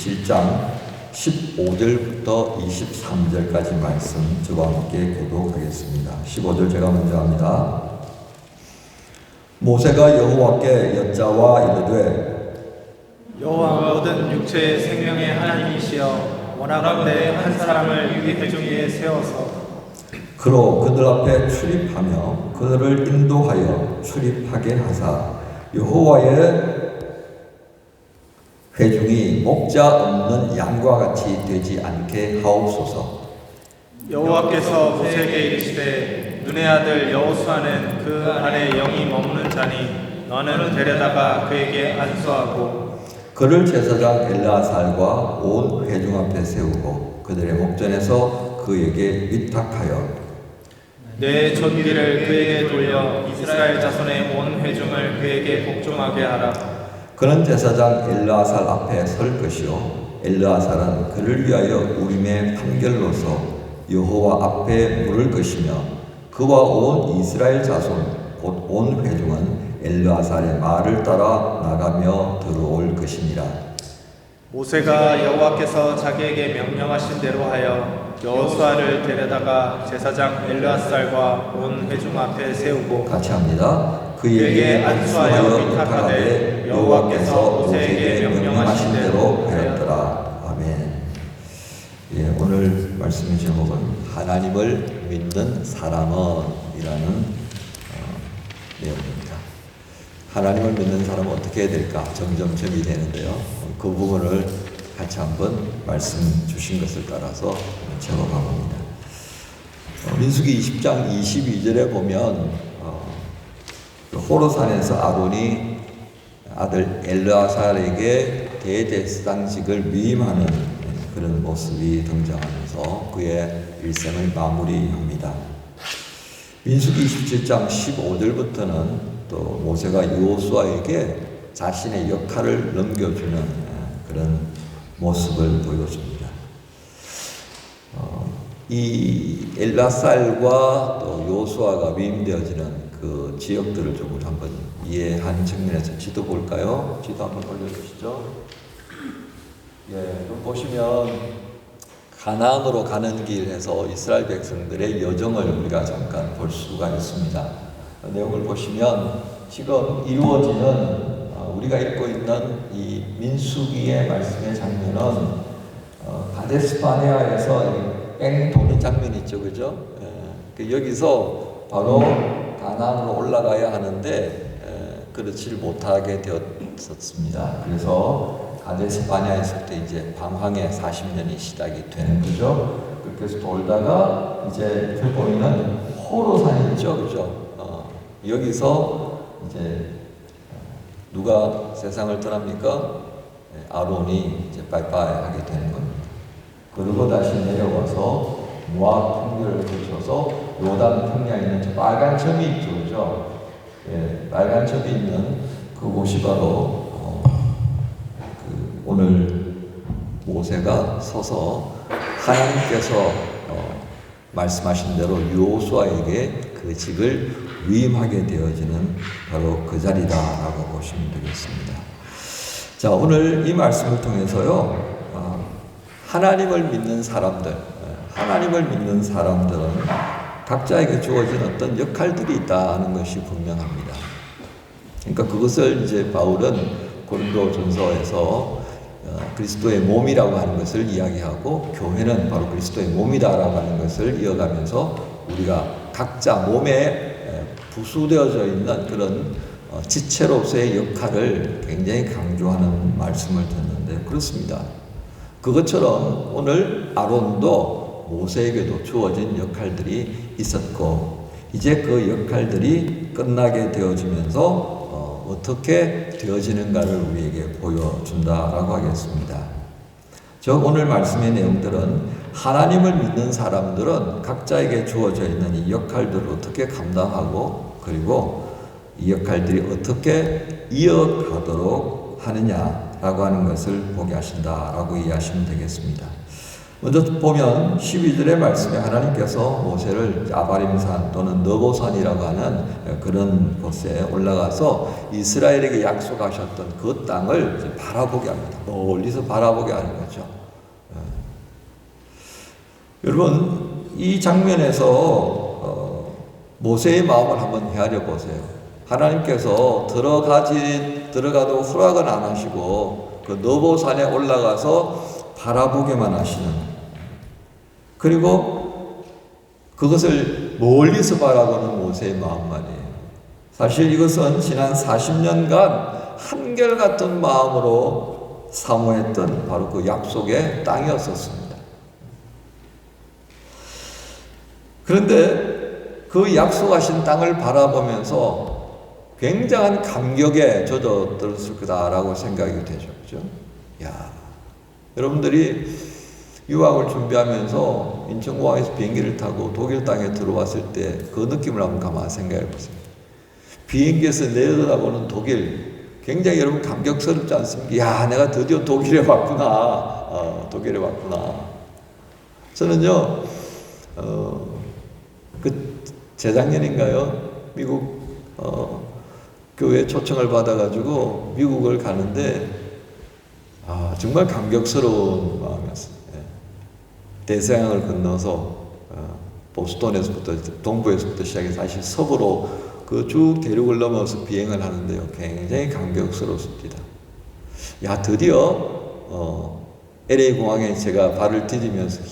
27장 15절부터 23절까지 말씀 저와 함께 교독하겠습니다. 15절 제가 먼저 합니다. 모세가 여호와께 여짜와 이르되 여호와 모든 육체의 생명의 하나님이시여 원하건대 한 사람을 이 회중 위에 세워서 그로 그들 앞에 출입하며 그들을 인도하여 출입하게 하사 여호와의 회중이 목자 없는 양과 같이 되지 않게 하옵소서. 여호와께서 모세에게 이르시되 눈의 아들 여호수아는 그 안에 영이 머무는 자니 너는 데려다가 그에게 안수하고 그를 제사장 엘르아살과 온 회중 앞에 세우고 그들의 목전에서 그에게 위탁하여 내 존귀를 그에게 돌려 이스라엘 자손의 온 회중을 그에게 복종하게 하라. 그는 제사장 엘르아살 앞에 설 것이요 엘르아살은 그를 위하여 우림의 판결로서 여호와 앞에 물을 것이며 그와 온 이스라엘 자손 곧 온 회중은 엘르아살의 말을 따라 나가며 들어올 것이니라. 모세가 여호와께서 자기에게 명령하신 대로 하여 여호수아를 데려다가 제사장 엘르아살과 온 회중 앞에 세우고 같이 합니다. 그에게 안수하여 위탁하되 여호와께서 모세에게 명령하신 대로 하였더라. 아멘. 예, 오늘 말씀의 제목은 하나님을 믿는 사람은이라는 내용입니다. 하나님을 믿는 사람은 어떻게 해야 될까? 점점점이 되는데요. 그 부분을 같이 한번 말씀 주신 것을 따라서 적어가 봅니다. 민수기 20장 22절에 보면 호르산에서 아론이 아들 엘르아살에게 대제사장직을 위임하는 그런 모습이 등장하면서 그의 일생을 마무리합니다. 민수기 27장 15절부터는 또 모세가 여호수아에게 자신의 역할을 넘겨주는 그런 모습을 보여줍니다. 이 엘르아살과 또 여호수아가 위임되어지는 그 지역들을 좀 한번 이해한 측면에서 지도 볼까요? 지도 한번 올려주시죠. 예, 보시면 가나안으로 가는 길에서 이스라엘 백성들의 여정을 우리가 잠깐 볼 수가 있습니다. 내용을 보시면 지금 이루어지는 우리가 읽고 있는 이 민수기의 말씀의 장면은 가데스 바네아에서 뺑 도는 장면이 있죠, 그죠? 여기서 바로 가나안으로 올라가야 하는데 그렇지를 못하게 되었었습니다. 그래서 가데스 바네아에서부터 이제 방황의 40년이 시작이 되는 거죠. 그렇게 해서 돌다가 이제 보이는 호로산이 있죠, 그죠? 여기서 이제 누가 세상을 떠납니까? 아론이 이제 빠이빠이 하게 되는 겁니다. 그리고 다시 내려와서 모압 평지를 거쳐서 요단 평야에 있는 저 빨간 점이 있죠, 그죠? 예, 빨간 점이 있는 그곳이 바로 오늘 모세가 서서 하나님께서 말씀하신 대로 여호수아에게 그 직을 위임하게 되어지는 바로 그 자리다라고 보시면 되겠습니다. 자, 오늘 이 말씀을 통해서요, 하나님을 믿는 사람들은 각자에게 주어진 어떤 역할들이 있다는 것이 분명합니다. 그러니까 그것을 이제 바울은 고린도전서에서 그리스도의 몸이라고 하는 것을 이야기하고 교회는 바로 그리스도의 몸이다라고 하는 것을 이어가면서 우리가 각자 몸에 부수되어져 있는 그런 지체로서의 역할을 굉장히 강조하는 말씀을 듣는데 그렇습니다. 그것처럼 오늘 아론도 모세에게도 주어진 역할들이 있었고 이제 그 역할들이 끝나게 되어지면서 어떻게 되어지는가를 우리에게 보여준다라고 하겠습니다. 저 오늘 말씀의 내용들은 하나님을 믿는 사람들은 각자에게 주어져 있는 이 역할들을 어떻게 감당하고 그리고 이 역할들이 어떻게 이어가도록 하느냐라고 하는 것을 보게 하신다라고 이해하시면 되겠습니다. 먼저 보면 12절의 말씀에 하나님께서 모세를 아바림산 또는 너보산이라고 하는 그런 곳에 올라가서 이스라엘에게 약속하셨던 그 땅을 바라보게 합니다. 멀리서 바라보게 하는 거죠. 여러분, 이 장면에서 모세의 마음을 한번 헤아려 보세요. 하나님께서 들어가도 허락은 안 하시고 그 너보산에 올라가서 바라보게만 하시는, 그리고 그것을 멀리서 바라보는 모세의 마음 말이에요. 사실 이것은 지난 40년간 한결같은 마음으로 사모했던 바로 그 약속의 땅이었었습니다. 그런데 그 약속하신 땅을 바라보면서 굉장한 감격에 젖어들었을 거다라고 생각이 되죠. 그죠? 야, 여러분들이 유학을 준비하면서 인천공항에서 비행기를 타고 독일 땅에 들어왔을 때 그 느낌을 한번 가만히 생각해 보세요. 비행기에서 내려다보는 독일, 굉장히 여러분 감격스럽지 않습니까? 야, 내가 드디어 독일에 왔구나. 독일에 왔구나. 저는요, 재작년인가요? 미국 교회 초청을 받아가지고 미국을 가는데 정말 감격스러운 마음이었어요. 대서양을 건너서 보스턴에서부터 동부에서부터 시작해서 사실 서부로 그 쭉 대륙을 넘어서 비행을 하는데요, 굉장히 감격스럽습니다. 야, 드디어 LA 공항에 제가 발을 디디면서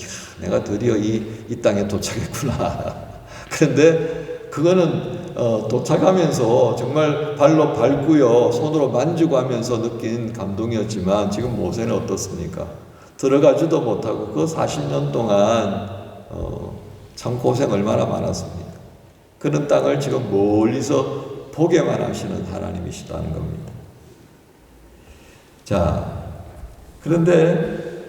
내가 드디어 이 땅에 도착했구나. 그런데 그거는 도착하면서 정말 발로 밟고요, 손으로 만지고 하면서 느낀 감동이었지만, 지금 모세는 어떻습니까? 들어가지도 못하고 그 40년 동안 참 고생 얼마나 많았습니까? 그런 땅을 지금 멀리서 보게만 하시는 하나님이시다는 겁니다. 자, 그런데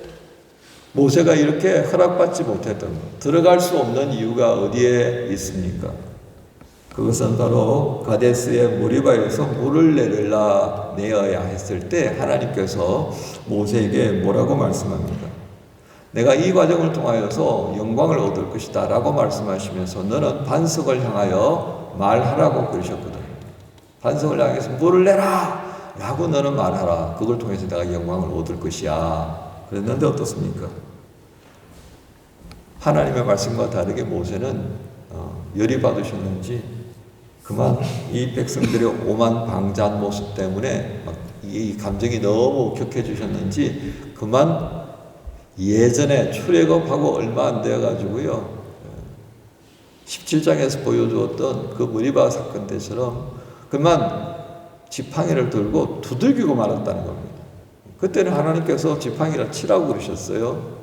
모세가 이렇게 허락받지 못했던 것, 들어갈 수 없는 이유가 어디에 있습니까? 그것은 바로 가데스의 무리바에서 물을 내어야 했을 때 하나님께서 모세에게 뭐라고 말씀합니까? 내가 이 과정을 통하여서 영광을 얻을 것이다 라고 말씀하시면서 너는 반석을 향하여 말하라고 그러셨거든요. 반석을 향해서 물을 내라 라고 너는 말하라. 그걸 통해서 내가 영광을 얻을 것이야. 그랬는데 어떻습니까? 하나님의 말씀과 다르게 모세는 열이 받으셨는지 그만 이 백성들의 오만방자한 모습 때문에 이 감정이 너무 격해지셨는지 그만 예전에 출애굽하고 얼마 안 되어가지고요, 17장에서 보여주었던 그 무리바 사건 때처럼 그만 지팡이를 들고 두들기고 말았다는 겁니다. 그때는 하나님께서 지팡이를 치라고 그러셨어요.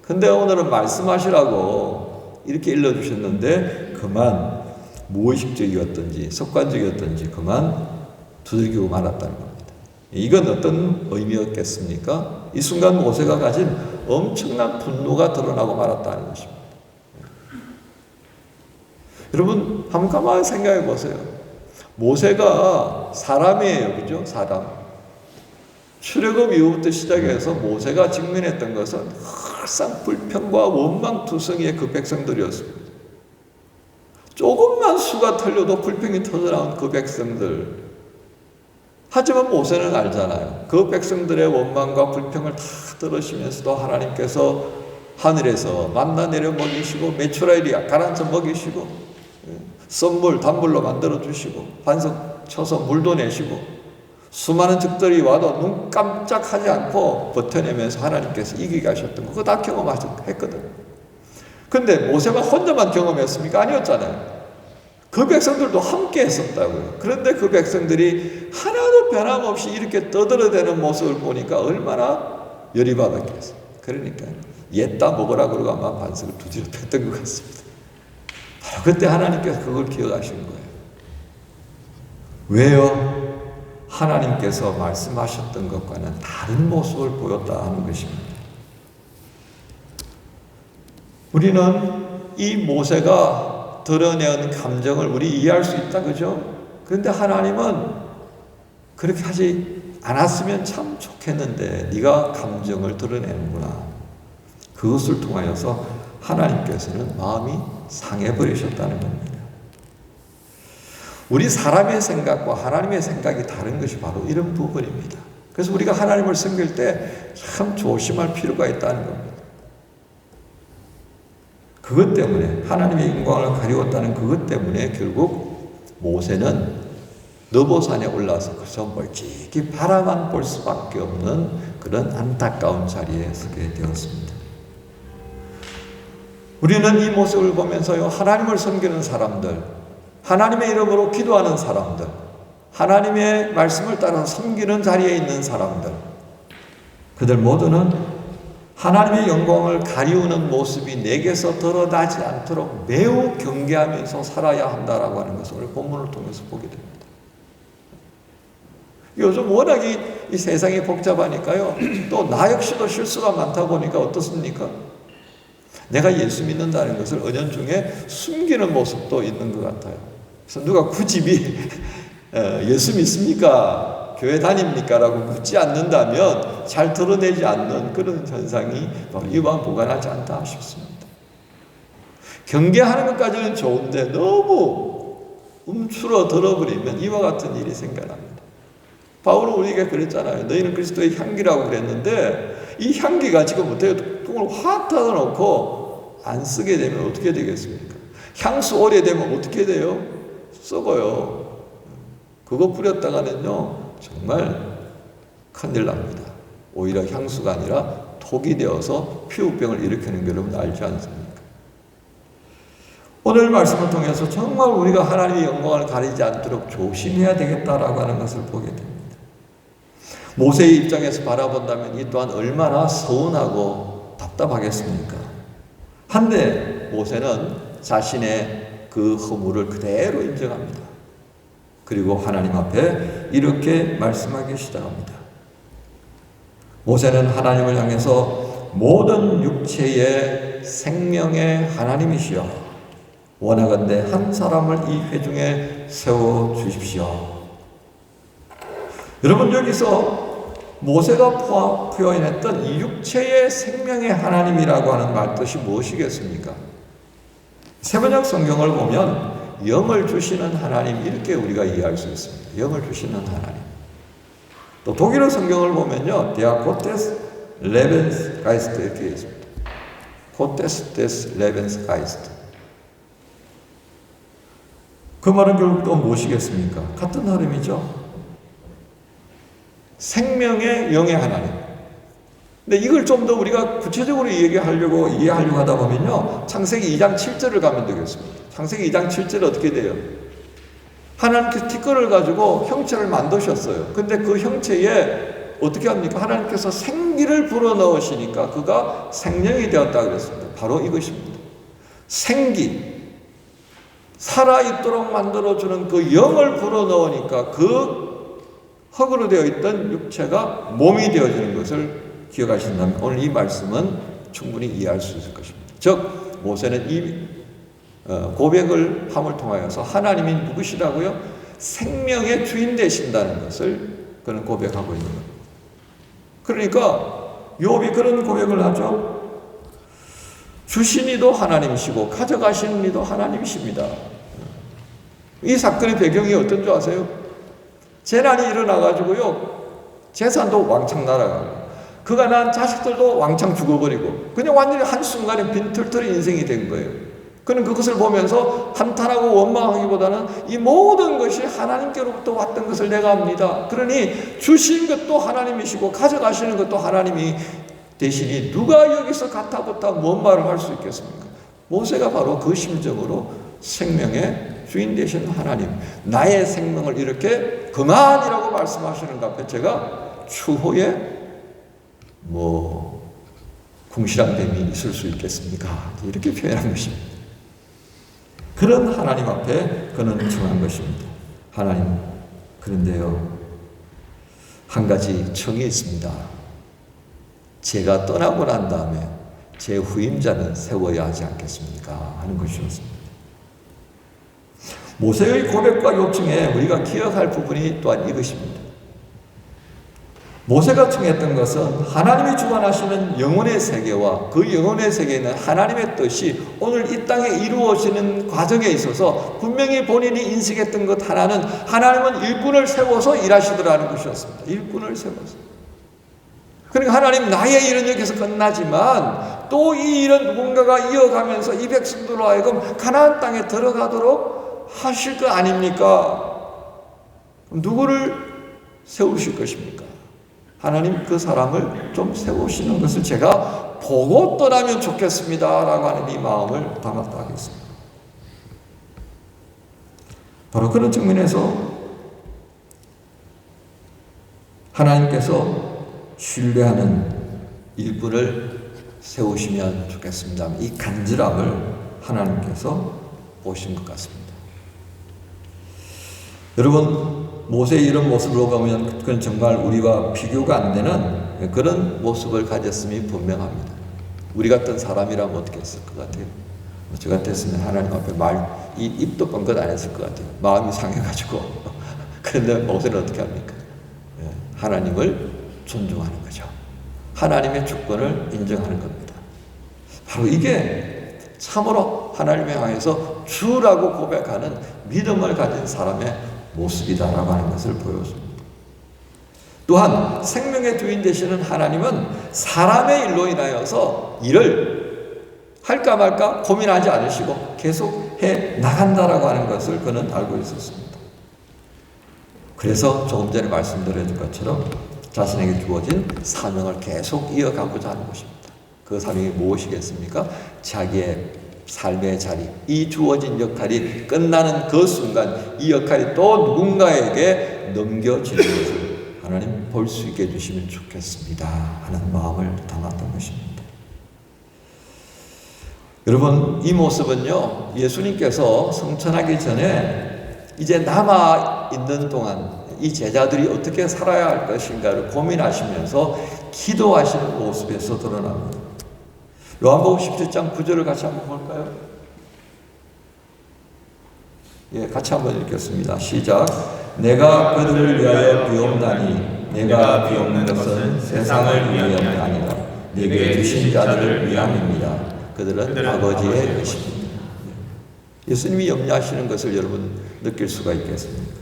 근데 오늘은 말씀하시라고 이렇게 일러주셨는데 그만 무의식적이었던지 습관적이었던지 그만 두들기고 말았다는 겁니다. 이건 어떤 의미였겠습니까? 이 순간 모세가 가진 엄청난 분노가 드러나고 말았다는 것입니다. 여러분 한번 가만히 생각해 보세요. 모세가 사람이에요. 그죠? 사람. 출애굽 이후부터 시작해서 모세가 직면했던 것은 항상 불평과 원망투성이의 그 백성들이었습니다. 조금만 수가 털려도 불평이 터져나온 그 백성들. 하지만 모세는 알잖아요. 그 백성들의 원망과 불평을 다 들으시면서도 하나님께서 하늘에서 만나 내려 먹이시고 메추라일이야 가라앉아 먹이시고 썬물 단물로 만들어 주시고 반석 쳐서 물도 내시고 수많은 적들이 와도 눈 깜짝하지 않고 버텨내면서 하나님께서 이기게 하셨던 거 그거 다 경험했거든요. 근데 모세가 혼자만 경험했습니까? 아니었잖아요. 그 백성들도 함께 했었다고요. 그런데 그 백성들이 하나도 변함없이 이렇게 떠들어대는 모습을 보니까 얼마나 열이 받았겠어요. 그러니까 옛다 먹으라 그러고 아마 반석을 두드려 팼던 것 같습니다. 바로 그때 하나님께서 그걸 기억하신 거예요. 왜요? 하나님께서 말씀하셨던 것과는 다른 모습을 보였다 하는 것입니다. 우리는 이 모세가 드러내는 감정을 우리 이해할 수 있다, 그죠? 그런데 하나님은 그렇게 하지 않았으면 참 좋겠는데 네가 감정을 드러내는구나. 그것을 통하여서 하나님께서는 마음이 상해버리셨다는 겁니다. 우리 사람의 생각과 하나님의 생각이 다른 것이 바로 이런 부분입니다. 그래서 우리가 하나님을 섬길 때 참 조심할 필요가 있다는 겁니다. 그것 때문에 하나님의 영광을 가리웠다는 그것 때문에 결국 모세는 느보산에 올라서 그저 멀찍이 바라만 볼 수밖에 없는 그런 안타까운 자리에 서게 되었습니다. 우리는 이 모습을 보면서요, 하나님을 섬기는 사람들, 하나님의 이름으로 기도하는 사람들, 하나님의 말씀을 따라 섬기는 자리에 있는 사람들, 그들 모두는 하나님의 영광을 가리우는 모습이 내게서 드러나지 않도록 매우 경계하면서 살아야 한다라고 하는 것을 오늘 본문을 통해서 보게 됩니다. 요즘 워낙 이 세상이 복잡하니까요, 또 나 역시도 실수가 많다 보니까 어떻습니까? 내가 예수 믿는다는 것을 은연중에 숨기는 모습도 있는 것 같아요. 그래서 누가 굳이 예수 믿습니까? 교회 다닙니까? 라고 묻지 않는다면 잘 드러내지 않는 그런 현상이 바로 이와 무관하지 않다 싶습니다. 경계하는 것까지는 좋은데 너무 움츠러 들어버리면 이와 같은 일이 생겨납니다. 바울은 우리에게 그랬잖아요. 너희는 그리스도의 향기라고 그랬는데 이 향기가 지금 어때요? 똥을 확 닫아놓고 안 쓰게 되면 어떻게 되겠습니까? 향수 오래되면 어떻게 돼요? 썩어요. 그거 뿌렸다가는요 정말 큰일 납니다. 오히려 향수가 아니라 독이 되어서 피부병을 일으키는 게 여러분 알지 않습니까? 오늘 말씀을 통해서 정말 우리가 하나님의 영광을 가리지 않도록 조심해야 되겠다라고 하는 것을 보게 됩니다. 모세의 입장에서 바라본다면 이 또한 얼마나 서운하고 답답하겠습니까? 한데 모세는 자신의 그 허물을 그대로 인정합니다. 그리고 하나님 앞에 이렇게 말씀하기 시작합니다. 모세는 하나님을 향해서 모든 육체의 생명의 하나님이시여 원하건대 한 사람을 이 회중에 세워주십시오. 여러분 여기서 모세가 표현했던 이 육체의 생명의 하나님이라고 하는 말뜻이 무엇이겠습니까? 세번역 성경을 보면 영을 주시는 하나님 이렇게 우리가 이해할 수 있습니다. 영을 주시는 하나님. 또 독일어 성경을 보면요, Der Gottes Lebensgeist 이렇게 있습니다. Gottes des Lebensgeist. 그 말은 결국 또 무엇이겠습니까? 같은 흐름이죠. 생명의 영의 하나님. 근데 이걸 좀 더 우리가 구체적으로 이해하려고 하다 보면요, 창세기 2장 7절을 가면 되겠습니다. 창세기 2장 7절은 어떻게 돼요? 하나님께서 티끌을 가지고 형체를 만드셨어요. 근데 그 형체에 어떻게 합니까? 하나님께서 생기를 불어넣으시니까 그가 생명이 되었다 그랬습니다. 바로 이것입니다. 생기, 살아있도록 만들어주는 그 영을 불어넣으니까 그 흙으로 되어 있던 육체가 몸이 되어지는 것을 기억하신다면 오늘 이 말씀은 충분히 이해할 수 있을 것입니다. 즉 모세는 이 고백을 함을 통하여서 하나님이 누구시라고요? 생명의 주인 되신다는 것을 그는 고백하고 있는 겁니다. 그러니까 욥이 그런 고백을 하죠. 주신 이도 하나님이시고 가져가시는 이도 하나님이십니다. 이 사건의 배경이 어떤 줄 아세요? 재난이 일어나가지고요, 재산도 왕창 날아가고 그가 낳은 자식들도 왕창 죽어버리고 그냥 완전히 한순간에 빈털터리 인생이 된 거예요. 그는 그것을 보면서 한탄하고 원망하기보다는 이 모든 것이 하나님께로부터 왔던 것을 내가 압니다. 그러니 주신 것도 하나님이시고 가져가시는 것도 하나님이 되시니 누가 여기서 가타부타 뭔 말을 할 수 있겠습니까? 모세가 바로 그 심정으로 생명의 주인 되신 하나님, 나의 생명을 이렇게 그만이라고 말씀하시는 앞에 제가 추후에 궁시렁됨이 있을 수 있겠습니까? 이렇게 표현한 것입니다. 그런 하나님 앞에 그는 청한 것입니다. 하나님, 그런데요, 한 가지 청이 있습니다. 제가 떠나고 난 다음에 제 후임자는 세워야 하지 않겠습니까? 하는 것이었습니다. 모세의 고백과 요청에 우리가 기억할 부분이 또한 이것입니다. 모세가 청했던 것은 하나님이 주관하시는 영혼의 세계와 그 영혼의 세계에는 하나님의 뜻이 오늘 이 땅에 이루어지는 과정에 있어서 분명히 본인이 인식했던 것 하나는 하나님은 일꾼을 세워서 일하시더라는 것이었습니다. 일꾼을 세워서. 그러니까 하나님 나의 일은 여기서 끝나지만 또 이 일은 누군가가 이어가면서 이 백성들로 하여금 가나안 땅에 들어가도록 하실 거 아닙니까? 누구를 세우실 것입니까? 하나님 그 사람을 좀 세우시는 것을 제가 보고 떠나면 좋겠습니다 라고 하는 이 마음을 담았다 하겠습니다. 바로 그런 측면에서 하나님께서 신뢰하는 일꾼을 세우시면 좋겠습니다. 이 간절함을 하나님께서 보신 것 같습니다. 여러분, 모세의 이런 모습으로 보면 그건 정말 우리와 비교가 안 되는 그런 모습을 가졌음이 분명합니다. 우리 같은 사람이라면 어떻게 했을 것 같아요? 저 같았으면 하나님 앞에 입도 뻥긋 안 했을 것 같아요. 마음이 상해가지고. 그런데 모세는 어떻게 합니까? 하나님을 존중하는 거죠. 하나님의 주권을 인정하는 겁니다. 바로 이게 참으로 하나님을 향해서 주라고 고백하는 믿음을 가진 사람의 모습이다라고 하는 것을 보여줍니다. 또한 생명의 주인 되시는 하나님은 사람의 일로 인하여서 일을 할까 말까 고민하지 않으시고 계속 해 나간다라고 하는 것을 그는 알고 있었습니다. 그래서 조금 전에 말씀드린 것처럼 자신에게 주어진 사명을 계속 이어가고자 하는 것입니다. 그 사명이 무엇이겠습니까? 자기의 삶의 자리, 이 주어진 역할이 끝나는 그 순간 이 역할이 또 누군가에게 넘겨지는 것을 하나님 볼 수 있게 해주시면 좋겠습니다 하는 마음을 담았던 것입니다. 여러분, 이 모습은요, 예수님께서 성천하기 전에 이제 남아있는 동안 이 제자들이 어떻게 살아야 할 것인가를 고민하시면서 기도하시는 모습에서 드러납니다. 요한복음 17장 9절을 같이 한번 볼까요? 같이 한번 읽겠습니다. 시작. 내가 그들을 위하여 비옵나니 내가 비옵는 것은 세상을 위하여가 아니라 내게 주신 자들을 위함입니다. 그들은 아버지의 것입니다. 예수님이 염려하시는 것을 여러분 느낄 수가 있겠습니까?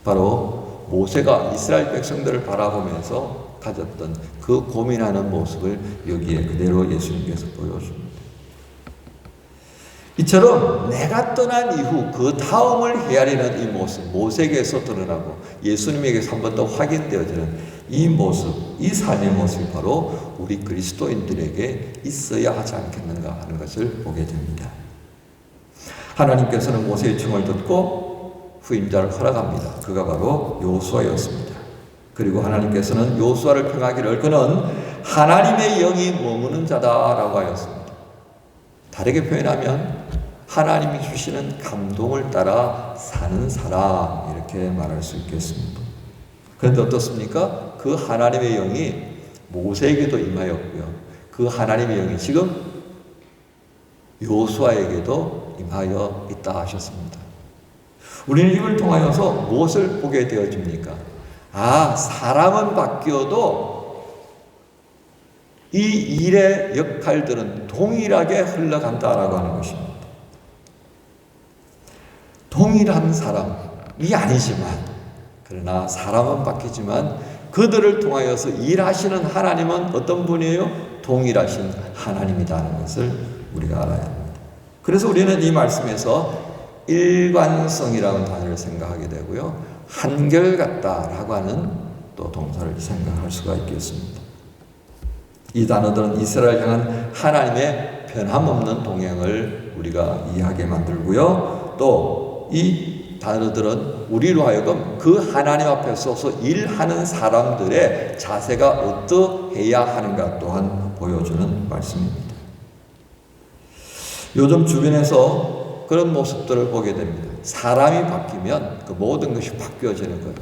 바로 모세가 이스라엘 백성들을 바라보면서 가졌던 그 고민하는 모습을 여기에 그대로 예수님께서 보여줍니다. 이처럼 내가 떠난 이후 그 다음을 헤아리는 이 모습, 모세에게서 드러나고 예수님에게서 한 번 더 확인되어지는 이 모습, 이 삶의 모습이 바로 우리 그리스도인들에게 있어야 하지 않겠는가 하는 것을 보게 됩니다. 하나님께서는 모세의 청을 듣고 후임자를 허락합니다. 그가 바로 여호수아였습니다. 그리고 하나님께서는 여호수아를 평하기를 그는 하나님의 영이 머무는 자다라고 하였습니다. 다르게 표현하면 하나님이 주시는 감동을 따라 사는 사람 이렇게 말할 수 있겠습니다. 그런데 어떻습니까? 그 하나님의 영이 모세에게도 임하였고요. 그 하나님의 영이 지금 여호수아에게도 임하여 있다 하셨습니다. 우리는 이걸 통하여서 무엇을 보게 되어집니까? 사람은 바뀌어도 이 일의 역할들은 동일하게 흘러간다라고 하는 것입니다. 동일한 사람이 아니지만, 그러나 사람은 바뀌지만 그들을 통하여서 일하시는 하나님은 어떤 분이에요? 동일하신 하나님이라는 것을 우리가 알아야 합니다. 그래서 우리는 이 말씀에서 일관성이라는 단어를 생각하게 되고요. 한결같다라고 하는 또 동사를 생각할 수가 있겠습니다. 이 단어들은 이스라엘 향한 하나님의 변함없는 동행을 우리가 이해하게 만들고요. 또 이 단어들은 우리로 하여금 그 하나님 앞에 서서 일하는 사람들의 자세가 어떠해야 하는가 또한 보여주는 말씀입니다. 요즘 주변에서 그런 모습들을 보게 됩니다. 사람이 바뀌면 그 모든 것이 바뀌어지는 거예요.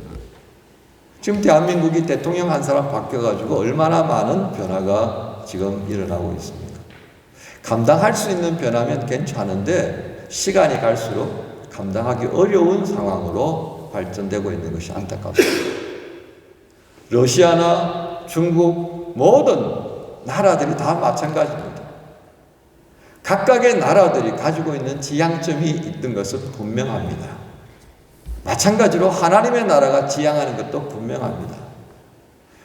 지금 대한민국이 대통령 한 사람 바뀌어가지고 얼마나 많은 변화가 지금 일어나고 있습니까? 감당할 수 있는 변화면 괜찮은데 시간이 갈수록 감당하기 어려운 상황으로 발전되고 있는 것이 안타깝습니다. 러시아나 중국 모든 나라들이 다 마찬가지입니다. 각각의 나라들이 가지고 있는 지향점이 있던 것은 분명합니다. 마찬가지로 하나님의 나라가 지향하는 것도 분명합니다.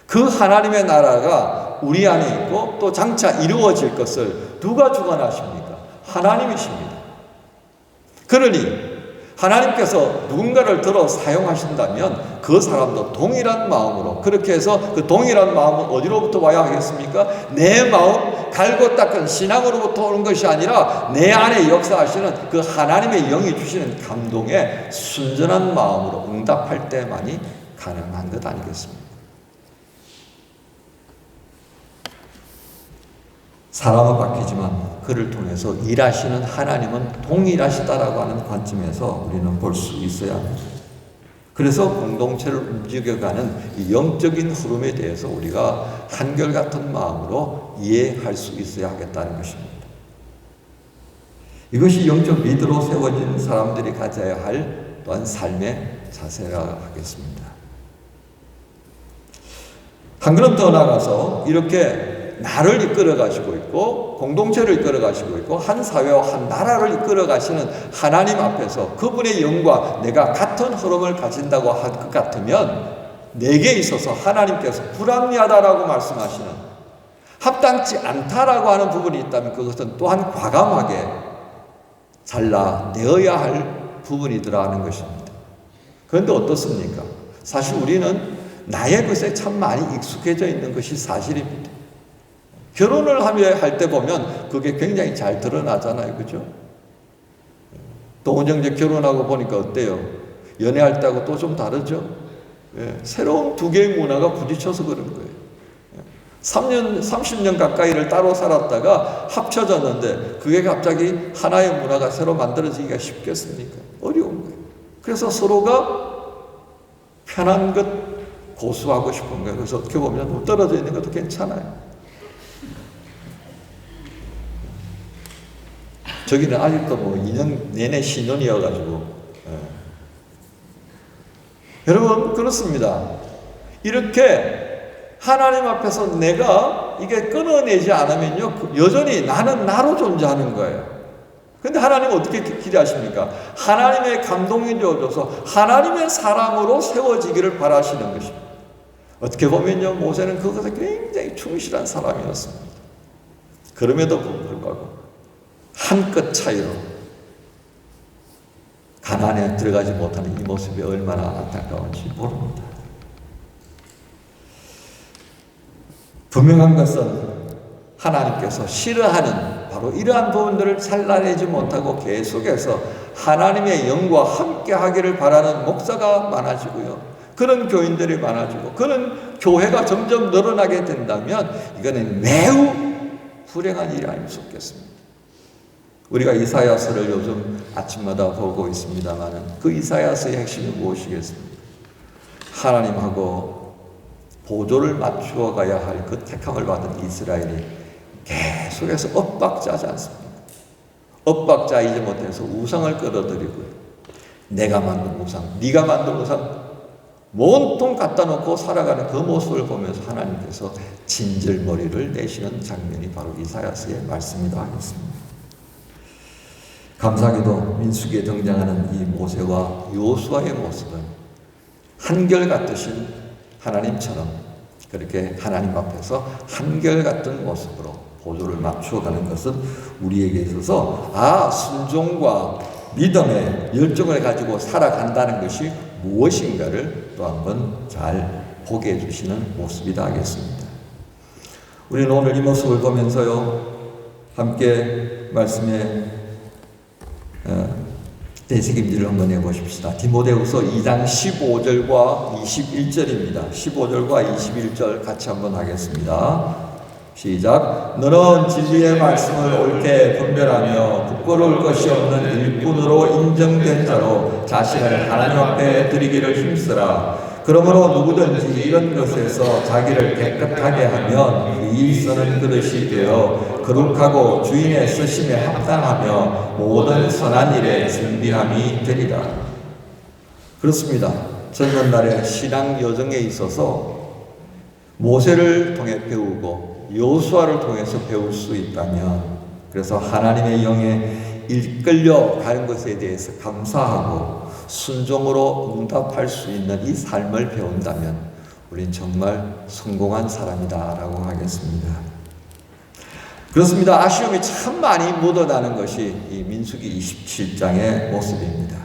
그 하나님의 나라가 우리 안에 있고 또 장차 이루어질 것을 누가 주관하십니까? 하나님이십니다. 그러니 하나님께서 누군가를 들어 사용하신다면 그 사람도 동일한 마음으로, 그렇게 해서 그 동일한 마음은 어디로부터 와야 하겠습니까? 내 마음 갈고 닦은 신앙으로부터 오는 것이 아니라 내 안에 역사하시는 그 하나님의 영이 주시는 감동에 순전한 마음으로 응답할 때만이 가능한 것 아니겠습니까? 사람은 바뀌지만 그를 통해서 일하시는 하나님은 동일하시다라고 하는 관점에서 우리는 볼 수 있어야 합니다. 그래서 공동체를 움직여가는 이 영적인 흐름에 대해서 우리가 한결같은 마음으로 이해할 수 있어야 하겠다는 것입니다. 이것이 영적 리더로 세워진 사람들이 가져야 할 또한 삶의 자세라 하겠습니다. 한 걸음 더 나가서 이렇게 나를 이끌어 가시고 있고 공동체를 이끌어 가시고 있고 한 사회와 한 나라를 이끌어 가시는 하나님 앞에서 그분의 영과 내가 같은 흐름을 가진다고 할 것 같으면 내게 있어서 하나님께서 불합리하다라고 말씀하시는, 합당치 않다라고 하는 부분이 있다면 그것은 또한 과감하게 잘라내어야 할 부분이더라 하는 것입니다. 그런데 어떻습니까? 사실 우리는 나의 것에 참 많이 익숙해져 있는 것이 사실입니다. 결혼을 할 때 보면 그게 굉장히 잘 드러나잖아요. 그죠? 또 원정제 결혼하고 보니까 어때요? 연애할 때하고 또 좀 다르죠? 예, 새로운 두 개의 문화가 부딪혀서 그런 거예요. 30년 가까이를 따로 살았다가 합쳐졌는데 그게 갑자기 하나의 문화가 새로 만들어지기가 쉽겠습니까? 어려운 거예요. 그래서 서로가 편한 것 고수하고 싶은 거예요. 그래서 어떻게 보면 떨어져 있는 것도 괜찮아요. 저기는 아직도 뭐 2년 내내 신혼이어가지고. 여러분, 그렇습니다. 이렇게 하나님 앞에서 내가 이게 끊어내지 않으면요, 여전히 나는 나로 존재하는 거예요. 근데 하나님은 어떻게 기대하십니까? 하나님의 감동이 되어져서 하나님의 사람으로 세워지기를 바라시는 것입니다. 어떻게 보면요, 모세는 그것에 굉장히 충실한 사람이었습니다. 그럼에도 불구하고 한 끗 차이로 가나안에 들어가지 못하는 이 모습이 얼마나 안타까운지 모릅니다. 분명한 것은 하나님께서 싫어하는 바로 이러한 부분들을 잘라내지 못하고 계속해서 하나님의 영과 함께 하기를 바라는 목사가 많아지고요. 그런 교인들이 많아지고 그런 교회가 점점 늘어나게 된다면 이거는 매우 불행한 일이 아닐 수 없겠습니다. 우리가 이사야서를 요즘 아침마다 보고 있습니다만 그 이사야서의 핵심이 무엇이겠습니까? 하나님하고 보조를 맞추어 가야 할 그 택함을 받은 이스라엘이 계속해서 엇박자지 않습니까? 엇박자이지 못해서 우상을 끌어들이고요. 내가 만든 우상, 네가 만든 우상 온통 갖다 놓고 살아가는 그 모습을 보면서 하나님께서 진절머리를 내시는 장면이 바로 이사야서의 말씀이라 하겠습니다. 감사하게도 민수기에 등장하는 이 모세와 여호수아의 모습은 한결같으신 하나님처럼 그렇게 하나님 앞에서 한결같은 모습으로 보조를 맞추어가는 것은 우리에게 있어서 순종과 믿음의 열정을 가지고 살아간다는 것이 무엇인가를 또 한번 잘 보게 해주시는 모습이다 하겠습니다. 우리는 오늘 이 모습을 보면서요, 함께 말씀에 되새김질을 한번 해보십시다. 디모데후서 2장 15절과 21절입니다. 15절과 21절 같이 한번 하겠습니다. 시작. 너는 진리의 말씀을 옳게 분별하며 부끄러울 것이 없는 일꾼으로 인정된 자로 자신을 하나님 앞에 드리기를 힘쓰라. 그러므로 누구든지 이런 것에서 자기를 깨끗하게 하면 이 쓰는 그릇이 되어 거룩하고 주인의 쓰심에 합당하며 모든 선한 일에 준비함이 되리라. 그렇습니다. 젊은 날의 신앙 여정에 있어서 모세를 통해 배우고 여호수아를 통해서 배울 수 있다면, 그래서 하나님의 영에 이끌려 가는 것에 대해서 감사하고 순종으로 응답할 수 있는 이 삶을 배운다면 우린 정말 성공한 사람이다라고 하겠습니다. 그렇습니다. 아쉬움이 참 많이 묻어나는 것이 이 민수기 27장의 모습입니다.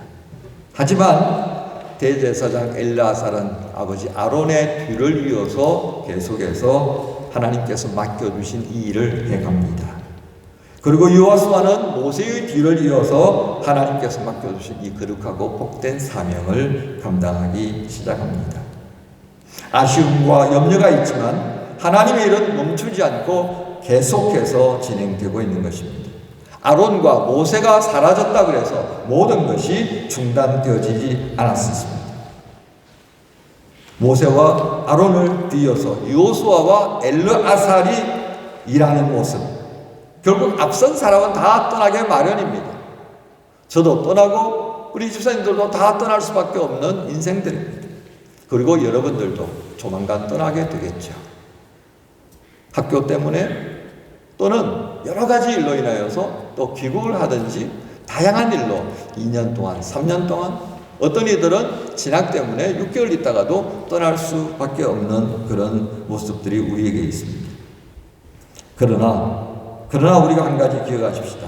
하지만 대제사장 엘르아살은 아버지 아론의 뒤를 이어서 계속해서 하나님께서 맡겨주신 이 일을 해갑니다. 그리고 여호수아는 모세의 뒤를 이어서 하나님께서 맡겨주신 이 거룩하고 복된 사명을 감당하기 시작합니다. 아쉬움과 염려가 있지만 하나님의 일은 멈추지 않고 계속해서 진행되고 있는 것입니다. 아론과 모세가 사라졌다 그래서 모든 것이 중단되어지지 않았습니다. 모세와 아론을 뒤어서 여호수아와 엘르아살이 일하는 모습, 결국 앞선 사람은 다 떠나게 마련입니다. 저도 떠나고 우리 집사님들도 다 떠날 수밖에 없는 인생들입니다. 그리고 여러분들도 조만간 떠나게 되겠죠. 학교 때문에 또는 여러 가지 일로 인하여서 또 귀국을 하든지 다양한 일로 2년 동안, 3년 동안, 어떤 이들은 진학 때문에 6개월 있다가도 떠날 수밖에 없는 그런 모습들이 우리에게 있습니다. 그러나 우리가 한 가지 기억하십시다.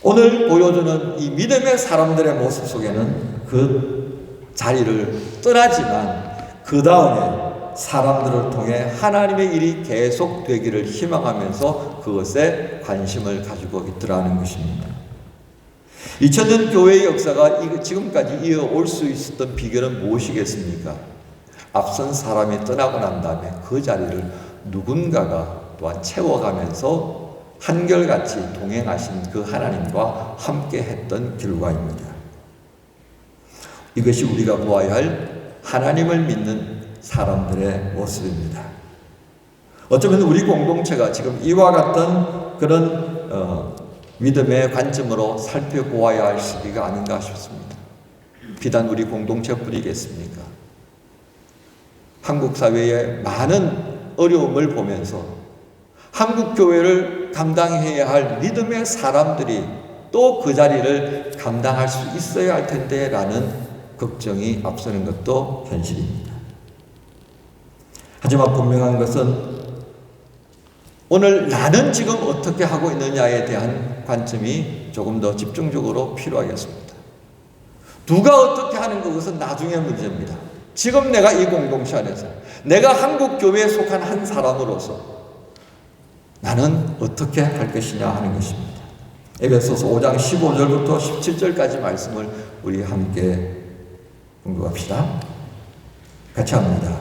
오늘 보여주는 이 믿음의 사람들의 모습 속에는 그 자리를 떠나지만 그 다음에 사람들을 통해 하나님의 일이 계속되기를 희망하면서 그것에 관심을 가지고 있더라는 것입니다. 2000년 교회의 역사가 지금까지 이어올 수 있었던 비결은 무엇이겠습니까? 앞선 사람이 떠나고 난 다음에 그 자리를 누군가가 또한 채워가면서 한결같이 동행하신 그 하나님과 함께 했던 결과입니다. 이것이 우리가 보아야 할 하나님을 믿는 사람들의 모습입니다. 어쩌면 우리 공동체가 지금 이와 같은 그런 믿음의 관점으로 살펴보아야 할 시기가 아닌가 싶습니다. 비단 우리 공동체뿐이겠습니까? 한국 사회의 많은 어려움을 보면서 한국 교회를 감당해야 할 믿음의 사람들이 또 그 자리를 감당할 수 있어야 할 텐데 라는 걱정이 앞서는 것도 현실입니다. 하지만 분명한 것은 오늘 나는 지금 어떻게 하고 있느냐에 대한 관점이 조금 더 집중적으로 필요하겠습니다. 누가 어떻게 하는 것은 나중의 문제입니다. 지금 내가 이 공동체 안에서 내가 한국 교회에 속한 한 사람으로서 나는 어떻게 할 것이냐 하는 것입니다. 에베소서 5장 15절부터 17절까지 말씀을 우리 함께 공부합시다. 같이 합니다.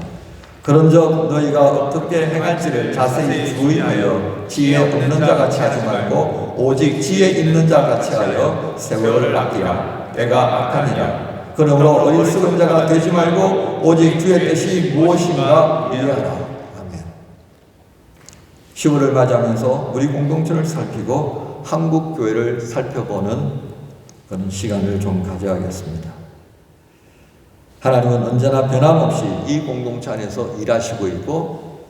그런즉 너희가 어떻게 행할지를 자세히 주의하여 지혜 없는 자같이 하지 말고 오직 지혜 있는 자같이 하여 세월을 아끼라. 때가 악하니라. 그러므로 어리석은 자가 되지 말고 오직 주의 뜻이 무엇인가 이해하라. 아멘. 10월을 맞이하면서 우리 공동체를 살피고 한국 교회를 살펴보는 그런 시간을 좀 가져야겠습니다. 하나님은 언제나 변함없이 이 공동체 안에서 일하시고 있고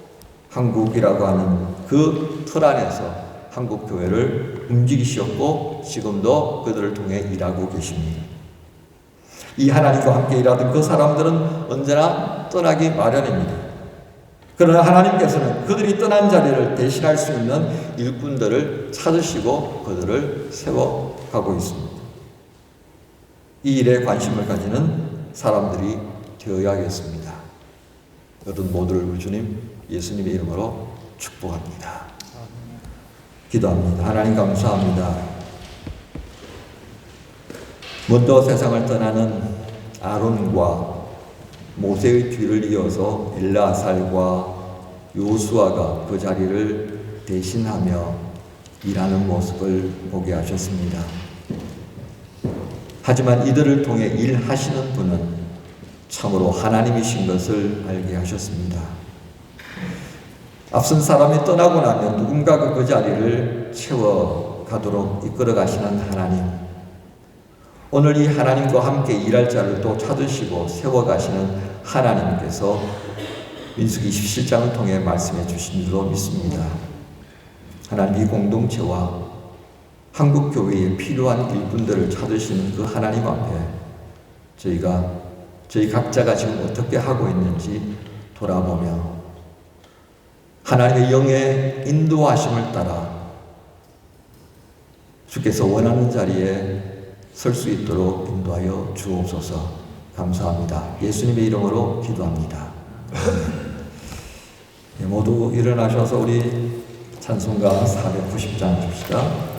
한국이라고 하는 그 틀 안에서 한국 교회를 움직이셨고 지금도 그들을 통해 일하고 계십니다. 이 하나님과 함께 일하던 그 사람들은 언제나 떠나기 마련입니다. 그러나 하나님께서는 그들이 떠난 자리를 대신할 수 있는 일꾼들을 찾으시고 그들을 세워가고 있습니다. 이 일에 관심을 가지는 사람들이 되어야겠습니다. 여러분 모두를 우리 주님 예수님의 이름으로 축복합니다. 기도합니다. 하나님 감사합니다. 먼저 세상을 떠나는 아론과 모세의 뒤를 이어서 엘르아살과 여호수아가 그 자리를 대신하며 일하는 모습을 보게 하셨습니다. 하지만 이들을 통해 일하시는 분은 참으로 하나님이신 것을 알게 하셨습니다. 앞선 사람이 떠나고 나면 누군가가 그 자리를 채워가도록 이끌어 가시는 하나님, 오늘 이 하나님과 함께 일할 자를 또 찾으시고 세워가시는 하나님께서 민수기 27장을 통해 말씀해 주신 줄로 믿습니다. 하나님 이 공동체와 한국 교회에 필요한 일꾼들을 찾으시는 그 하나님 앞에 저희 각자가 지금 어떻게 하고 있는지 돌아보며 하나님의 영의 인도하심을 따라 주께서 원하는 자리에 설 수 있도록 인도하여 주옵소서. 감사합니다. 예수님의 이름으로 기도합니다. 모두 일어나셔서 우리 찬송가 490장 줍시다.